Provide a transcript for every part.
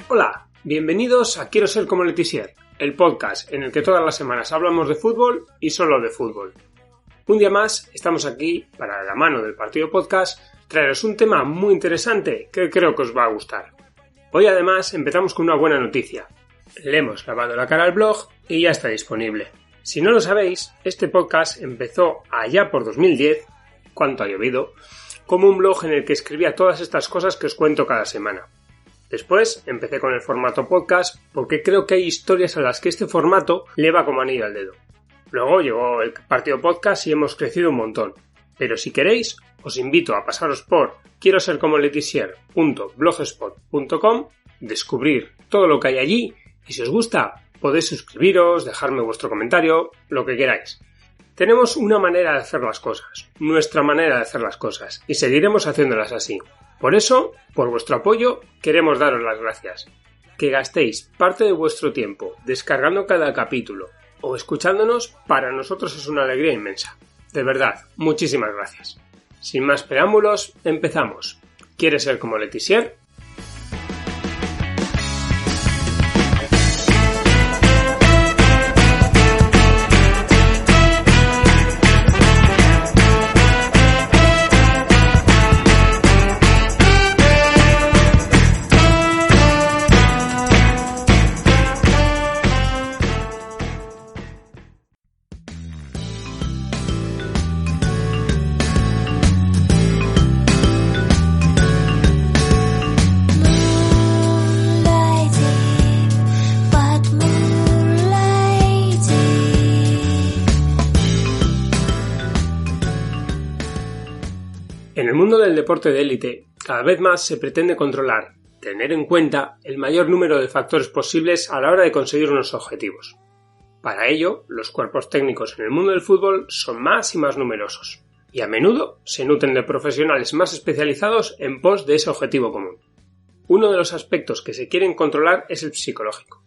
Hola, bienvenidos a Quiero ser como Letizier, el podcast en el que todas las semanas hablamos de fútbol y solo de fútbol. Un día más estamos aquí para, de la mano del Partido Podcast, traeros un tema muy interesante que creo que os va a gustar. Hoy además empezamos con una buena noticia. Le hemos lavado la cara al blog y ya está disponible. Si no lo sabéis, este podcast empezó allá por 2010, cuánto ha llovido, como un blog en el que escribía todas estas cosas que os cuento cada semana. Después empecé con el formato podcast porque creo que hay historias a las que este formato le va como anillo al dedo. Luego llegó el Partido Podcast y hemos crecido un montón. Pero si queréis, os invito a pasaros por quiero ser como letizier.blogspot.com, descubrir todo lo que hay allí y si os gusta podéis suscribiros, dejarme vuestro comentario, lo que queráis. Tenemos una manera de hacer las cosas, nuestra manera de hacer las cosas y seguiremos haciéndolas así. Por eso, por vuestro apoyo, queremos daros las gracias. Que gastéis parte de vuestro tiempo descargando cada capítulo o escuchándonos, para nosotros es una alegría inmensa. De verdad, muchísimas gracias. Sin más preámbulos, empezamos. ¿Quieres ser como Letizier? En el mundo del deporte de élite, cada vez más se pretende controlar, tener en cuenta el mayor número de factores posibles a la hora de conseguir unos objetivos. Para ello, los cuerpos técnicos en el mundo del fútbol son más y más numerosos, y a menudo se nutren de profesionales más especializados en pos de ese objetivo común. Uno de los aspectos que se quieren controlar es el psicológico.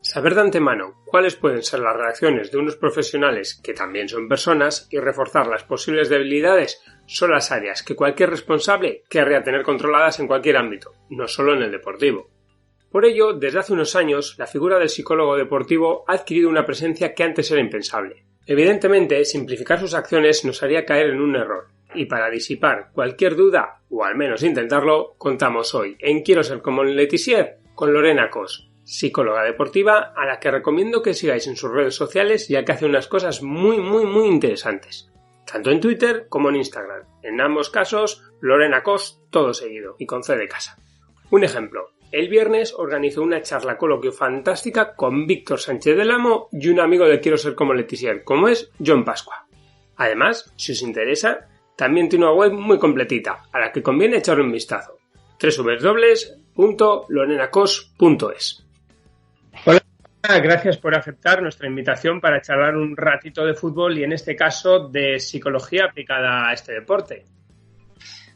Saber de antemano cuáles pueden ser las reacciones de unos profesionales que también son personas y reforzar las posibles debilidades son las áreas que cualquier responsable querría tener controladas en cualquier ámbito, no solo en el deportivo. Por ello, desde hace unos años, la figura del psicólogo deportivo ha adquirido una presencia que antes era impensable. Evidentemente, simplificar sus acciones nos haría caer en un error, y para disipar cualquier duda, o al menos intentarlo, contamos hoy en Quiero ser como Letizier con Lorena Cos, psicóloga deportiva a la que recomiendo que sigáis en sus redes sociales ya que hace unas cosas muy interesantes, tanto en Twitter como en Instagram. En ambos casos, Lorena Cos todo seguido y con C de casa. Un ejemplo, el viernes organizó una charla coloquio fantástica con Víctor Sánchez del Amo y un amigo de Quiero ser como Letizier, como es John Pascua. Además, si os interesa, también tiene una web muy completita a la que conviene echarle un vistazo: www.lorenacos.es. Hola, gracias por aceptar nuestra invitación para charlar un ratito de fútbol y en este caso de psicología aplicada a este deporte.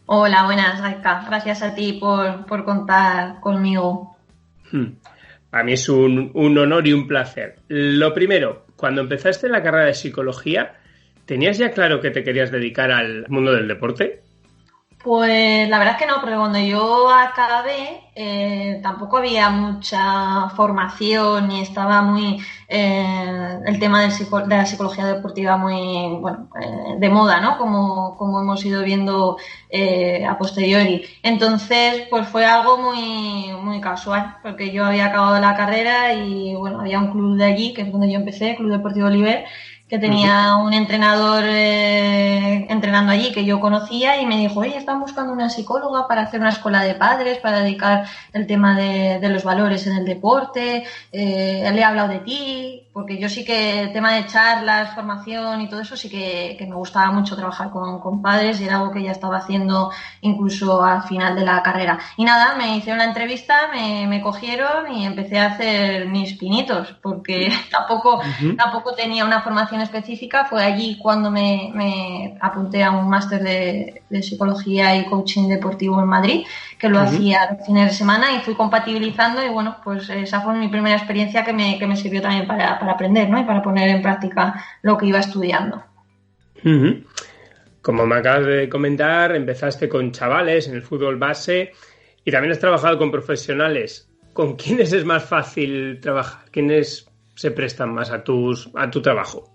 Hola, buenas, Aika. Gracias a ti por contar conmigo. A mí es un honor y un placer. Lo primero, cuando empezaste la carrera de psicología, ¿tenías ya claro que te querías dedicar al mundo del deporte? Pues la verdad es que no, porque cuando yo acabé tampoco había mucha formación y estaba muy el tema de la psicología deportiva muy de moda, ¿no? Como hemos ido viendo a posteriori. Entonces, pues fue algo muy casual, porque yo había acabado la carrera y bueno, había un club de allí, que es donde yo empecé, Club Deportivo Oliver, que tenía un entrenador entrenando allí que yo conocía y me dijo, oye, están buscando una psicóloga para hacer una escuela de padres, para dedicar el tema de los valores en el deporte, le he hablado de ti, porque yo sí que el tema de charlas, formación y todo eso sí que me gustaba mucho trabajar con padres y era algo que ya estaba haciendo incluso al final de la carrera. Y nada, me hicieron la entrevista, me cogieron y empecé a hacer mis pinitos, porque tampoco tenía una formación específica. Fue allí cuando me apunté a un máster de psicología y coaching deportivo en Madrid, que lo hacía los fines de semana y fui compatibilizando y bueno, pues esa fue mi primera experiencia que me sirvió también para aprender, ¿no? Y para poner en práctica lo que iba estudiando. Como me acabas de comentar, empezaste con chavales en el fútbol base y también has trabajado con profesionales. ¿Con quiénes es más fácil trabajar? ¿Quiénes se prestan más a tu trabajo?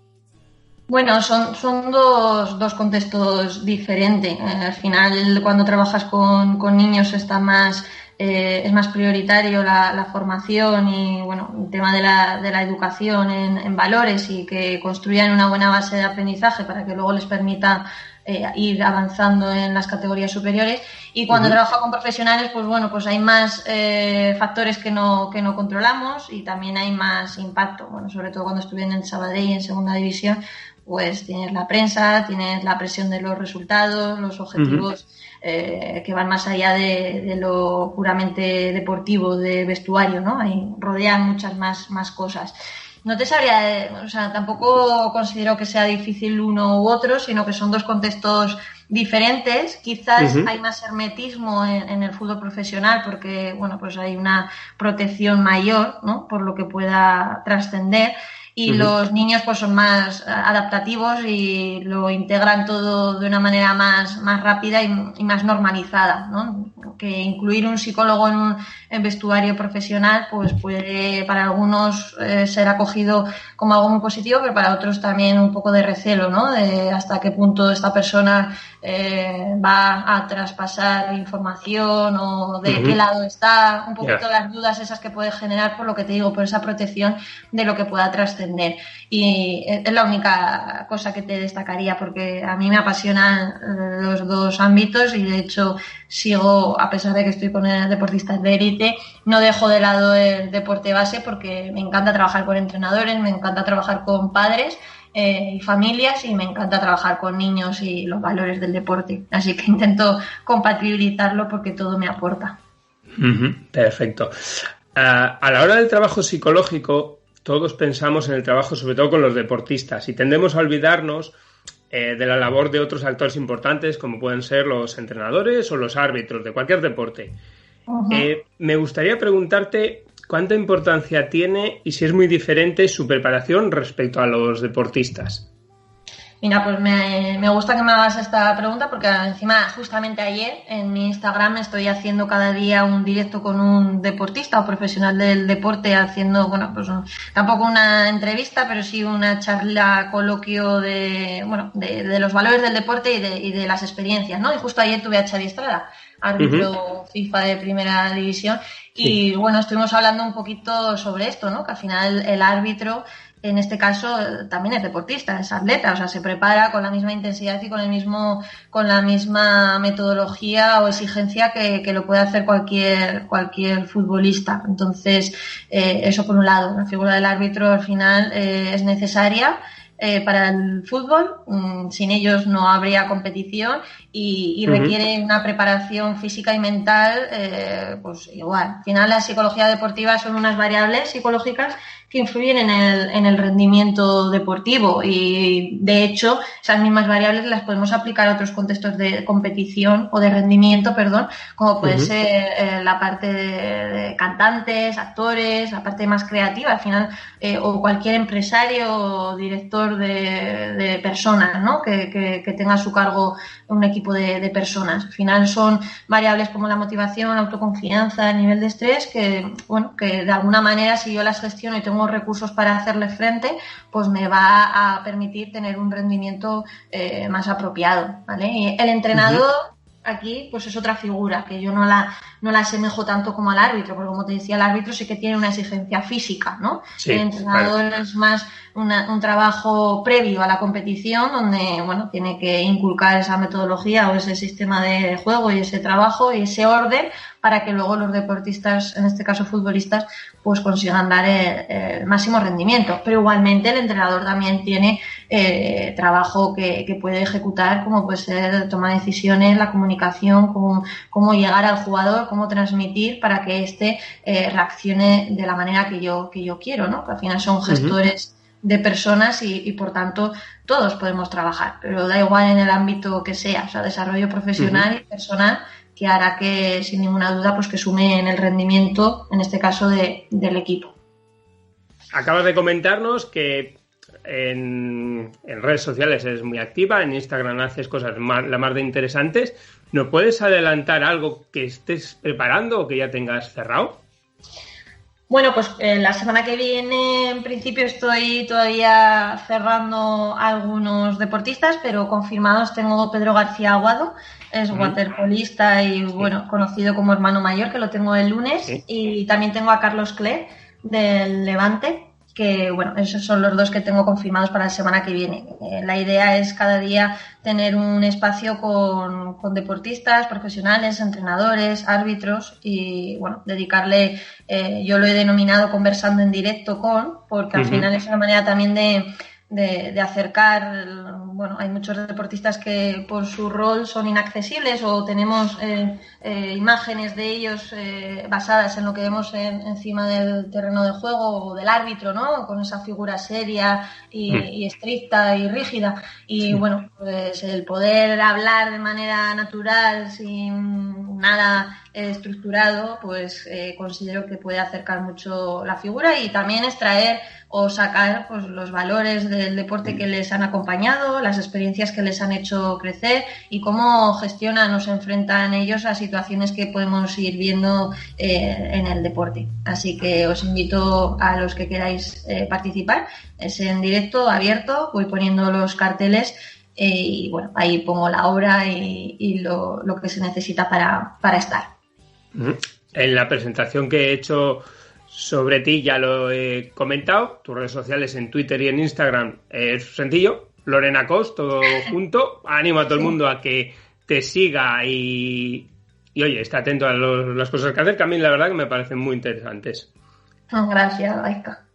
Bueno, son dos contextos diferentes. Al final, cuando trabajas con niños está más es más prioritario la formación y bueno, el tema de la educación en valores y que construyan una buena base de aprendizaje para que luego les permita ir avanzando en las categorías superiores. Y cuando trabajo con profesionales, pues bueno, pues hay más factores que no controlamos y también hay más impacto. Bueno, sobre todo cuando estuve en el Sabadell en segunda división, pues tienes la prensa, tienes la presión de los resultados, los objetivos que van más allá de lo puramente deportivo, de vestuario, ¿no? Ahí rodean muchas más cosas. No te sabría, o sea, tampoco considero que sea difícil uno u otro, sino que son dos contextos diferentes. Quizás hay más hermetismo en el fútbol profesional porque, bueno, pues hay una protección mayor, ¿no? Por lo que pueda trascender. Y los niños pues son más adaptativos y lo integran todo de una manera más rápida y más normalizada, ¿no? Que incluir un psicólogo en vestuario profesional pues puede para algunos ser acogido como algo muy positivo, pero para otros también un poco de recelo, ¿no? De hasta qué punto esta persona va a traspasar información o de qué lado está, un poquito las dudas esas que puede generar por lo que te digo, por esa protección de lo que pueda trascender. Y es la única cosa que te destacaría porque a mí me apasionan los dos ámbitos y de hecho sigo, a pesar de que estoy con deportistas de élite, no dejo de lado el deporte base porque me encanta trabajar con entrenadores, me encanta trabajar con padres y familias y me encanta trabajar con niños y los valores del deporte. Así que intento compatibilizarlo porque todo me aporta. Perfecto. A la hora del trabajo psicológico, todos pensamos en el trabajo, sobre todo con los deportistas, y tendemos a olvidarnos de la labor de otros actores importantes, como pueden ser los entrenadores o los árbitros de cualquier deporte. Me gustaría preguntarte cuánta importancia tiene y si es muy diferente su preparación respecto a los deportistas. Mira, pues me gusta que me hagas esta pregunta porque encima justamente ayer en mi Instagram estoy haciendo cada día un directo con un deportista o profesional del deporte haciendo, bueno, pues tampoco una entrevista, pero sí una charla, coloquio de los valores del deporte y de las experiencias, ¿no? Y justo ayer tuve a Xavi Estrada, árbitro FIFA de primera división, y bueno, estuvimos hablando un poquito sobre esto, ¿no? Que al final el árbitro en este caso también es deportista, es atleta, o sea, se prepara con la misma intensidad y con la misma metodología o exigencia que lo puede hacer cualquier futbolista. Entonces, eso por un lado, la figura del árbitro al final es necesaria para el fútbol, sin ellos no habría competición y requiere una preparación física y mental, pues igual. Al final la psicología deportiva son unas variables psicológicas que influyen en el rendimiento deportivo y de hecho esas mismas variables las podemos aplicar a otros contextos de competición o de rendimiento, como puede ser la parte de cantantes, actores, la parte más creativa al final, o cualquier empresario o director de personas, ¿no? que tenga a su cargo un equipo de personas. Al final son variables como la motivación, la autoconfianza, el nivel de estrés que de alguna manera si yo las gestiono y tengo recursos para hacerle frente, pues me va a permitir tener un rendimiento más apropiado, ¿vale? Y el entrenador aquí pues es otra figura, que yo no la asemejo tanto como al árbitro, porque como te decía, el árbitro sí que tiene una exigencia física, ¿no? Sí, El entrenador es más un trabajo previo a la competición, donde, bueno, tiene que inculcar esa metodología o ese sistema de juego y ese trabajo y ese orden para que luego los deportistas, en este caso futbolistas, pues consigan dar el máximo rendimiento. Pero igualmente el entrenador también tiene trabajo que puede ejecutar, como puede ser tomar decisiones, la comunicación, cómo llegar al jugador, cómo transmitir para que éste reaccione de la manera que yo quiero, ¿no? Que al final son gestores de personas y por tanto todos podemos trabajar, pero da igual en el ámbito que sea, o sea, desarrollo profesional y personal, que hará que, sin ninguna duda, pues que sume en el rendimiento, en este caso, del equipo. Acabas de comentarnos que en redes sociales eres muy activa, en Instagram haces cosas la más de interesantes. ¿Nos puedes adelantar algo que estés preparando o que ya tengas cerrado? Bueno, pues la semana que viene, en principio, estoy todavía cerrando algunos deportistas, pero confirmados tengo Pedro García Aguado, es waterpolista y, bueno, conocido como hermano mayor, que lo tengo el lunes, y también tengo a Carlos Cler, del Levante, que, bueno, esos son los dos que tengo confirmados para la semana que viene. La idea es cada día tener un espacio con deportistas, profesionales, entrenadores, árbitros y, bueno, dedicarle, yo lo he denominado conversando en directo porque al final es una manera también de acercar, bueno, hay muchos deportistas que por su rol son inaccesibles o tenemos imágenes de ellos basadas en lo que vemos encima del terreno de juego o del árbitro, ¿no? Con esa figura seria y estricta y rígida. Y bueno, pues el poder hablar de manera natural, sin nada estructurado, pues considero que puede acercar mucho la figura y también extraer o sacar pues los valores del deporte que les han acompañado, las experiencias que les han hecho crecer y cómo gestionan o se enfrentan ellos a situaciones que podemos ir viendo en el deporte. Así que os invito a los que queráis participar. Es en directo, abierto, voy poniendo los carteles y bueno, ahí pongo la hora y lo que se necesita para estar. En la presentación que he hecho sobre ti ya lo he comentado, tus redes sociales en Twitter y en Instagram es sencillo, Lorena Cos, todo junto. Animo a todo el mundo a que te siga y oye, está atento a las cosas que haces, que a mí la verdad que me parecen muy interesantes. Gracias, Aika.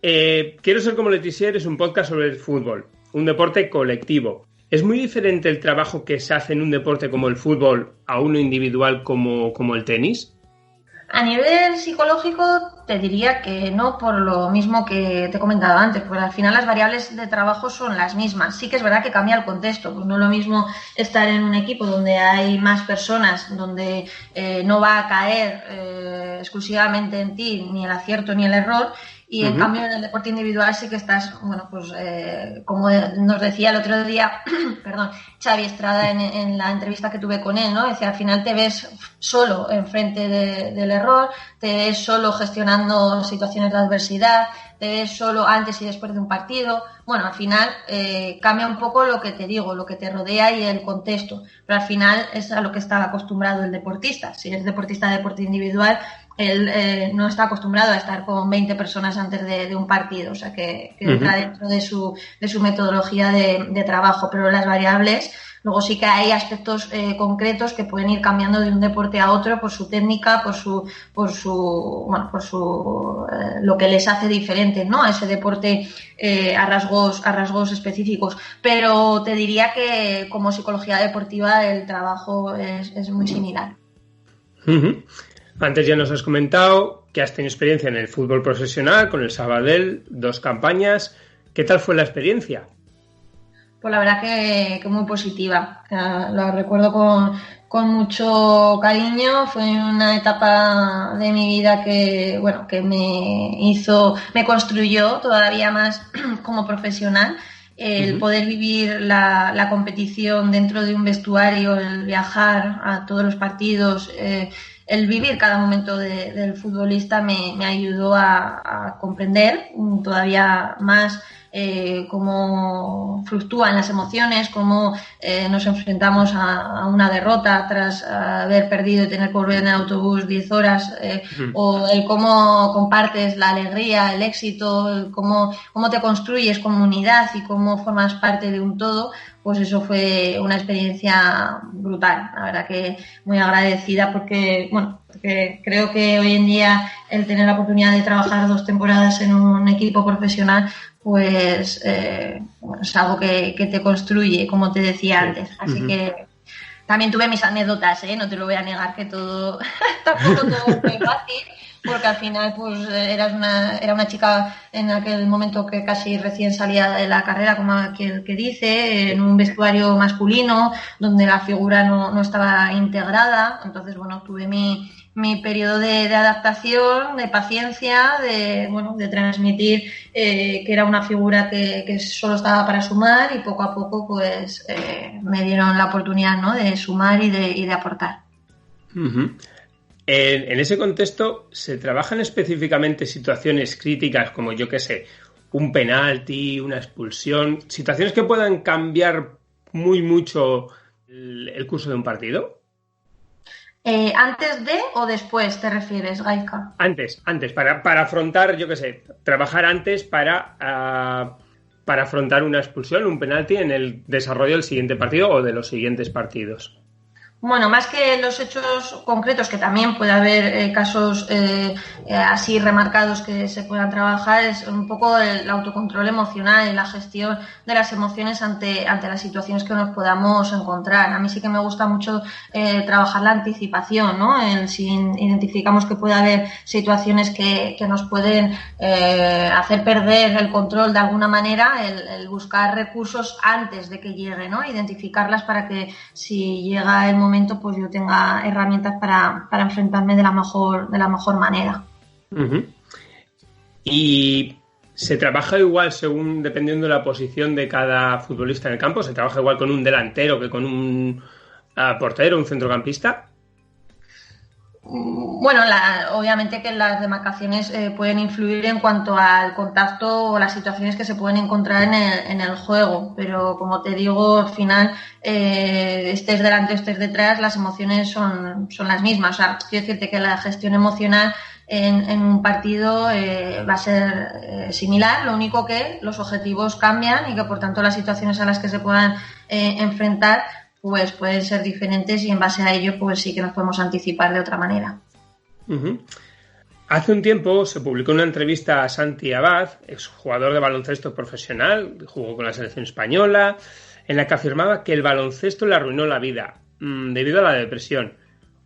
Quiero ser como Letizier es un podcast sobre el fútbol, un deporte colectivo. ¿Es muy diferente el trabajo que se hace en un deporte como el fútbol a uno individual como el tenis? A nivel psicológico te diría que no, por lo mismo que te he comentado antes, porque al final las variables de trabajo son las mismas. Sí que es verdad que cambia el contexto, pues no es lo mismo estar en un equipo donde hay más personas, donde no va a caer exclusivamente en ti ni el acierto ni el error, y en cambio en el deporte individual sí que estás, bueno, pues como nos decía el otro día, perdón, Xavi Estrada en la entrevista que tuve con él, ¿no? Decía, al final te ves solo enfrente del error, te ves solo gestionando situaciones de adversidad, te ves solo antes y después de un partido. Bueno, al final cambia un poco lo que te digo, lo que te rodea y el contexto, pero al final es a lo que está acostumbrado el deportista. Si eres deportista de deporte individual, él no está acostumbrado a estar con 20 personas antes de un partido, o sea que entra dentro de su metodología de trabajo, pero las variables, luego sí que hay aspectos concretos que pueden ir cambiando de un deporte a otro por su técnica, por su lo que les hace diferentes, ¿no? A ese deporte a rasgos específicos, pero te diría que como psicología deportiva el trabajo es muy similar. Antes ya nos has comentado que has tenido experiencia en el fútbol profesional con el Sabadell, 2 campañas. ¿Qué tal fue la experiencia? Pues la verdad que muy positiva. Lo recuerdo con mucho cariño. Fue una etapa de mi vida que me construyó todavía más como profesional. El poder vivir la competición dentro de un vestuario, el viajar a todos los partidos, el vivir cada momento del futbolista me ayudó a comprender todavía más cómo fluctúan las emociones, cómo nos enfrentamos a una derrota tras haber perdido y tener que volver en el autobús 10 horas, o el cómo compartes la alegría, el éxito, el cómo te construyes como unidad y cómo formas parte de un todo. Pues eso fue una experiencia brutal, la verdad que muy agradecida porque creo que hoy en día el tener la oportunidad de trabajar 2 temporadas en un equipo profesional pues es algo que te construye, como te decía antes. Así que también tuve mis anécdotas, no te lo voy a negar que todo tampoco todo fue fácil, porque al final pues era una chica en aquel momento que casi recién salía de la carrera, como aquel que dice, en un vestuario masculino donde la figura no estaba integrada. Entonces tuve mi periodo de adaptación, de paciencia, de transmitir que era una figura que solo estaba para sumar, y poco a poco pues me dieron la oportunidad, ¿no?, de sumar y de aportar. Uh-huh. En ese contexto, ¿se trabajan específicamente situaciones críticas como, yo qué sé, un penalti, una expulsión, situaciones que puedan cambiar muy mucho el curso de un partido? ¿Antes de o después te refieres, Gaizka? Antes, para afrontar, yo qué sé, trabajar antes para afrontar una expulsión, un penalti en el desarrollo del siguiente partido o de los siguientes partidos. Bueno, más que los hechos concretos, que también puede haber casos así remarcados que se puedan trabajar, es un poco el autocontrol emocional y la gestión de las emociones ante las situaciones que nos podamos encontrar. A mí sí que me gusta mucho trabajar la anticipación, ¿no? Si identificamos que puede haber situaciones que nos pueden hacer perder el control de alguna manera, el buscar recursos antes de que llegue, ¿no? Identificarlas para que si llega el momento pues yo tenga herramientas para enfrentarme de la mejor manera. Uh-huh. ¿Y se trabaja igual dependiendo de la posición de cada futbolista en el campo? ¿Se trabaja igual con un delantero que con un portero, un centrocampista? Bueno, obviamente que las demarcaciones pueden influir en cuanto al contacto o las situaciones que se pueden encontrar en el juego, pero como te digo, al final, estés delante o estés detrás, las emociones son las mismas. O sea, quiero decirte que la gestión emocional en un partido va a ser similar, lo único que los objetivos cambian y que por tanto las situaciones a las que se puedan enfrentar pues pueden ser diferentes, y en base a ello pues sí que nos podemos anticipar de otra manera. Uh-huh. Hace un tiempo se publicó una entrevista a Santi Abad, exjugador de baloncesto profesional, jugó con la selección española, en la que afirmaba que el baloncesto le arruinó la vida debido a la depresión.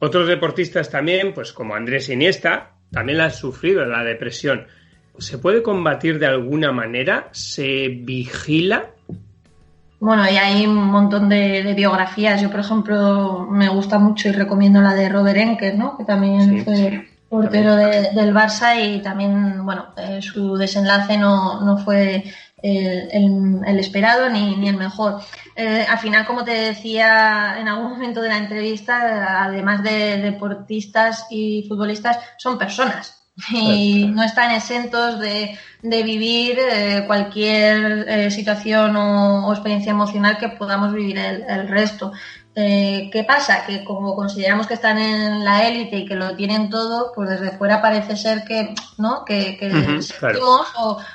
Otros deportistas también, pues como Andrés Iniesta, también han sufrido la depresión. ¿Se puede combatir de alguna manera? ¿Se vigila? Bueno, y hay un montón de biografías. Yo, por ejemplo, me gusta mucho y recomiendo la de Robert Enke, ¿no?, que también fue portero del Barça, y también, su desenlace no fue el esperado ni el mejor. Al final, como te decía en algún momento de la entrevista, además de deportistas y futbolistas, son personas. Y no están exentos de vivir cualquier situación o experiencia emocional que podamos vivir el resto. ¿Qué pasa? Que como consideramos que están en la élite y que lo tienen todo, pues desde fuera parece ser que sentimos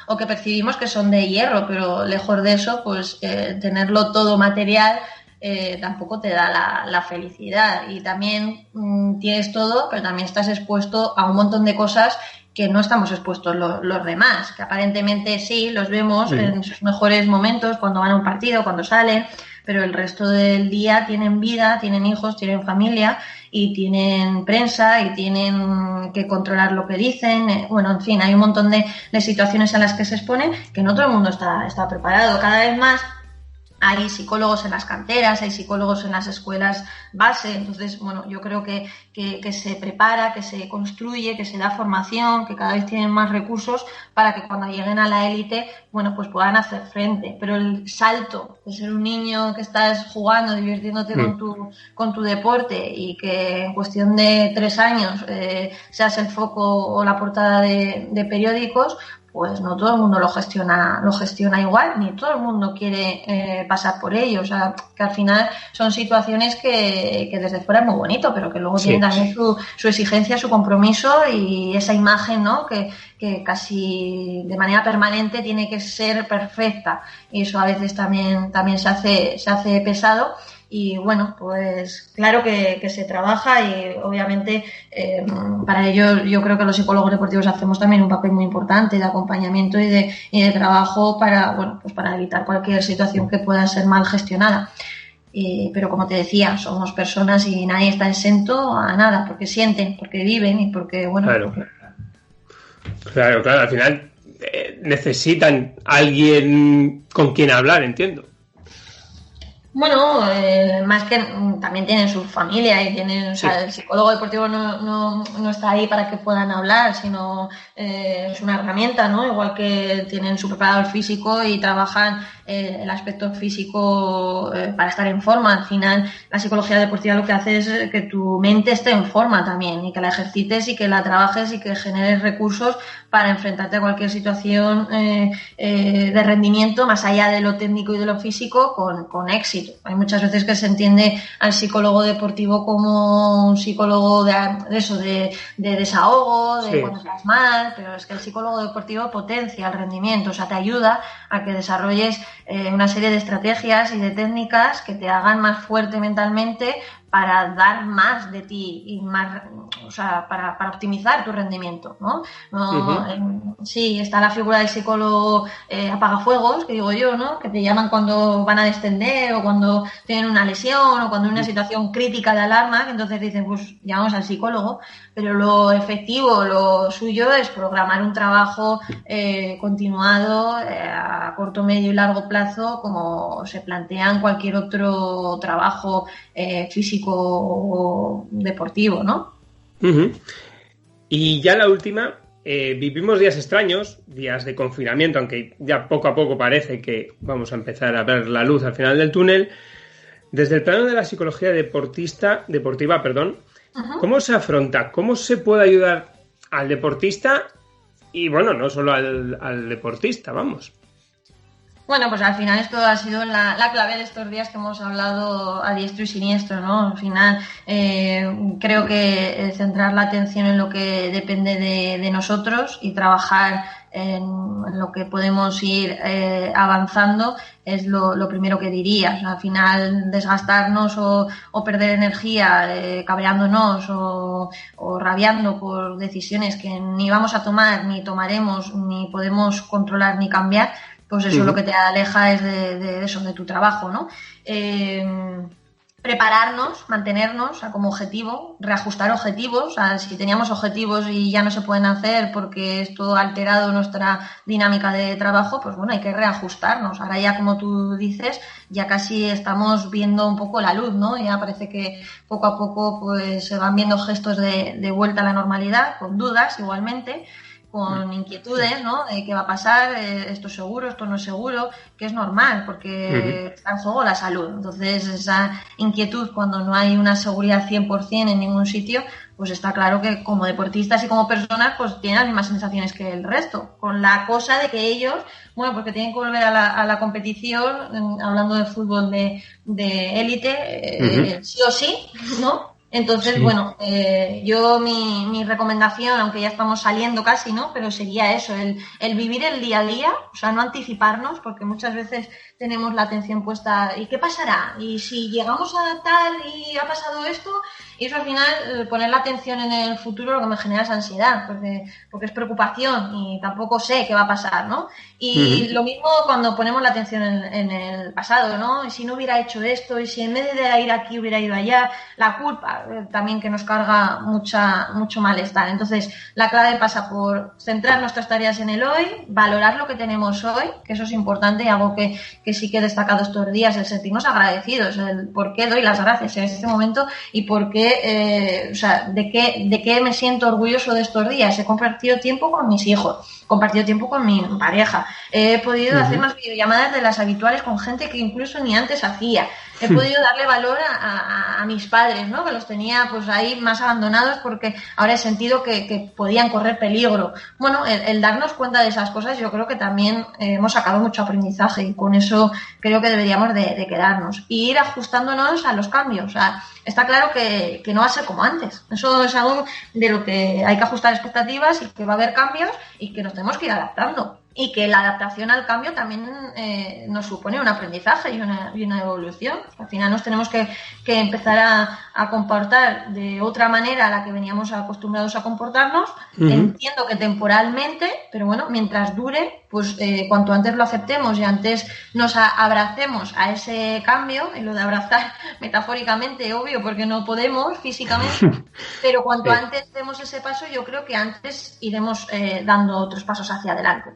o que percibimos que son de hierro, pero lejos de eso, pues tenerlo todo material tampoco te da la felicidad, y también tienes todo, pero también estás expuesto a un montón de cosas que no estamos expuestos los demás, que aparentemente sí los vemos en sus mejores momentos, cuando van a un partido, cuando salen, pero el resto del día tienen vida, tienen hijos, tienen familia y tienen prensa y tienen que controlar lo que dicen. En fin, hay un montón de situaciones a las que se exponen que no todo el mundo está preparado. Cada vez más hay psicólogos en las canteras, hay psicólogos en las escuelas base, entonces, bueno, yo creo que se prepara, que se construye, que se da formación, que cada vez tienen más recursos para que cuando lleguen a la élite, bueno, pues puedan hacer frente. Pero el salto de ser un niño que estás jugando, divirtiéndote con tu deporte y que en cuestión de 3 años seas el foco o la portada de periódicos, pues no todo el mundo lo gestiona igual, ni todo el mundo quiere pasar por ello. O sea, que al final son situaciones que desde fuera es muy bonito, pero que luego tienen también su exigencia, su compromiso y esa imagen, ¿no? Que casi de manera permanente tiene que ser perfecta. Y eso a veces también se hace pesado. Y bueno, pues claro que se trabaja y obviamente para ello yo creo que los psicólogos deportivos hacemos también un papel muy importante de acompañamiento y de trabajo para evitar cualquier situación que pueda ser mal gestionada. Pero como te decía, somos personas y nadie está exento a nada, porque sienten, porque viven y porque, bueno... Claro, al final necesitan alguien con quien hablar, entiendo. Bueno, más que también tienen su familia y tienen, o sea, el psicólogo deportivo no está ahí para que puedan hablar, sino es una herramienta, ¿no? Igual que tienen su preparador físico y trabajan el aspecto físico para estar en forma. Al final, la psicología deportiva lo que hace es que tu mente esté en forma también y que la ejercites y que la trabajes y que generes recursos para enfrentarte a cualquier situación de rendimiento, más allá de lo técnico y de lo físico, con éxito. Hay muchas veces que se entiende al psicólogo deportivo como un psicólogo de desahogo, de cuando estás mal, pero es que el psicólogo deportivo potencia el rendimiento, o sea, te ayuda a que desarrolles una serie de estrategias y de técnicas que te hagan más fuerte mentalmente para dar más de ti y más, o sea, para optimizar tu rendimiento, ¿no? Sí, está la figura del psicólogo apagafuegos, que digo yo, ¿no? Que te llaman cuando van a descender o cuando tienen una lesión o cuando hay una situación crítica de alarma, que entonces dicen, pues llamamos al psicólogo, pero lo efectivo, lo suyo es programar un trabajo continuado a corto, medio y largo plazo, como se plantea en cualquier otro trabajo físico o deportivo, ¿no? Y ya la última, vivimos días extraños, días de confinamiento, aunque ya poco a poco parece que vamos a empezar a ver la luz al final del túnel. Desde el plano de la psicología deportiva, ¿cómo se afronta? ¿Cómo se puede ayudar al deportista? Y bueno, no solo al deportista, vamos. Bueno, pues al final esto ha sido la clave de estos días que hemos hablado a diestro y siniestro, ¿no? Al final creo que centrar la atención en lo que depende de nosotros y trabajar en lo que podemos ir avanzando es lo primero que diría. O sea, al final desgastarnos o perder energía cabreándonos o rabiando por decisiones que ni vamos a tomar, ni tomaremos, ni podemos controlar ni cambiar, pues eso lo que te aleja es de eso, de tu trabajo, ¿no? Prepararnos, mantenernos, o sea, como objetivo, reajustar objetivos, o sea, si teníamos objetivos y ya no se pueden hacer porque esto ha alterado nuestra dinámica de trabajo, pues bueno, hay que reajustarnos. Ahora ya, como tú dices, ya casi estamos viendo un poco la luz, ¿no? Ya parece que poco a poco pues se van viendo gestos de vuelta a la normalidad, con dudas igualmente, con inquietudes, ¿no? De qué va a pasar, esto es seguro, esto no es seguro, que es normal, porque está en juego la salud. Entonces, esa inquietud cuando no hay una seguridad 100% en ningún sitio, pues está claro que como deportistas y como personas, pues tienen las mismas sensaciones que el resto, con la cosa de que ellos, bueno, porque tienen que volver a la competición, hablando de fútbol de élite, sí o sí, ¿no? Entonces, bueno, yo mi recomendación, aunque ya estamos saliendo casi, ¿no? Pero sería eso, el vivir el día a día, o sea, no anticiparnos, porque muchas veces tenemos la atención puesta, ¿y qué pasará? Y si llegamos a tal y ha pasado esto, Y eso al final, poner la atención en el futuro, lo que me genera es ansiedad, porque es preocupación y tampoco sé qué va a pasar, ¿no? Y lo mismo cuando ponemos la atención en el pasado, ¿no? Y si no hubiera hecho esto, y si en vez de ir aquí hubiera ido allá, la culpa también que nos carga mucho malestar. Entonces, la clave pasa por centrar nuestras tareas en el hoy, valorar lo que tenemos hoy, que eso es importante y algo que sí que he destacado estos días, el sentirnos agradecidos, el por qué doy las gracias en este momento y por qué, de qué me siento orgulloso de estos días. He compartido tiempo con mis hijos, he compartido tiempo con mi pareja, he podido hacer más videollamadas de las habituales con gente que incluso ni antes hacía. He podido darle valor a mis padres, ¿no? Que los tenía pues ahí más abandonados porque ahora he sentido que podían correr peligro. Bueno, el darnos cuenta de esas cosas, yo creo que también hemos sacado mucho aprendizaje y con eso creo que deberíamos de quedarnos. Y ir ajustándonos a los cambios. O sea, está claro que no va a ser como antes. Eso es algo de lo que hay que ajustar expectativas y que va a haber cambios y que nos tenemos que ir adaptando. Y que la adaptación al cambio también nos supone un aprendizaje y una evolución. Al final nos tenemos que empezar a comportar de otra manera a la que veníamos acostumbrados a comportarnos. Entiendo que temporalmente, pero bueno, mientras dure, pues cuanto antes lo aceptemos y antes nos abracemos a ese cambio, y lo de abrazar metafóricamente, obvio, porque no podemos físicamente, pero cuanto antes demos ese paso, yo creo que antes iremos dando otros pasos hacia adelante.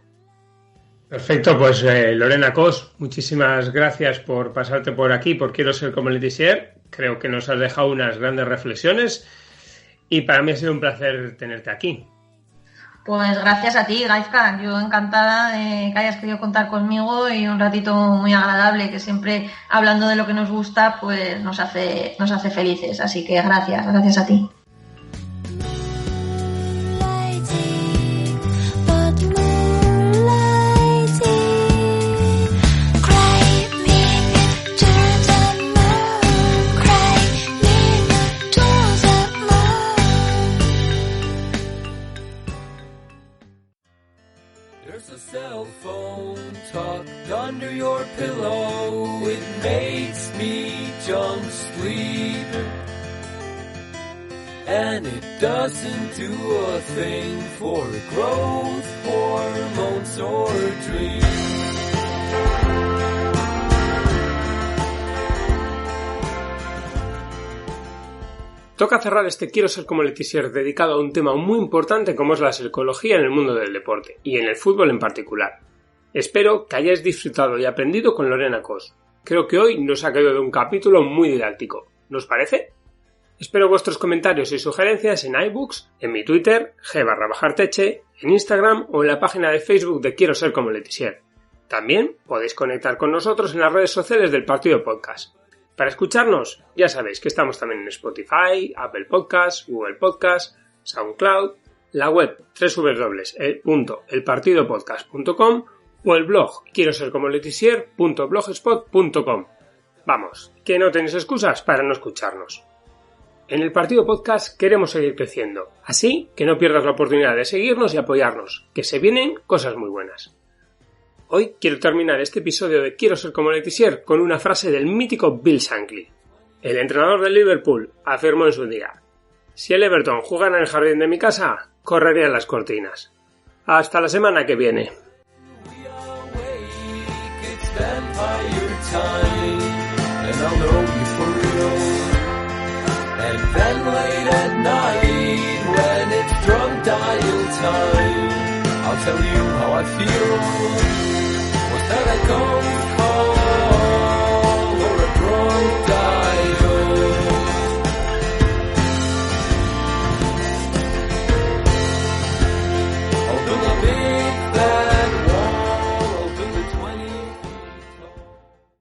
Perfecto, pues Lorena Cos, muchísimas gracias por pasarte por aquí, por Quiero ser como Letizier. Creo que nos has dejado unas grandes reflexiones y para mí ha sido un placer tenerte aquí. Pues gracias a ti, Gaizka. Yo encantada de que hayas querido contar conmigo y un ratito muy agradable que siempre hablando de lo que nos gusta pues nos hace felices. Así que gracias a ti. Cell phone tucked under your pillow, it makes me jump sleep, and it doesn't do a thing for growth hormones or dreams. Toca cerrar este Quiero ser como Letizier dedicado a un tema muy importante como es la psicología en el mundo del deporte y en el fútbol en particular. Espero que hayáis disfrutado y aprendido con Lorena Cos. Creo que hoy nos ha quedado de un capítulo muy didáctico. ¿No os parece? Espero vuestros comentarios y sugerencias en iBooks, en mi Twitter, g_teche, en Instagram o en la página de Facebook de Quiero ser como Letizier. También podéis conectar con nosotros en las redes sociales del Partido Podcast. Para escucharnos, ya sabéis que estamos también en Spotify, Apple Podcasts, Google Podcasts, SoundCloud, la web www.elpartidopodcast.com o el blog quiero ser como Letizier.blogspot.com. Vamos, que no tenéis excusas para no escucharnos. En el Partido Podcast queremos seguir creciendo, así que no pierdas la oportunidad de seguirnos y apoyarnos, que se vienen cosas muy buenas. Hoy quiero terminar este episodio de Quiero ser como Letizier con una frase del mítico Bill Shankly. El entrenador del Liverpool afirmó en su día: si el Everton jugara en el jardín de mi casa, correrían las cortinas. Hasta la semana que viene. I'll tell you how I feel. That I go home.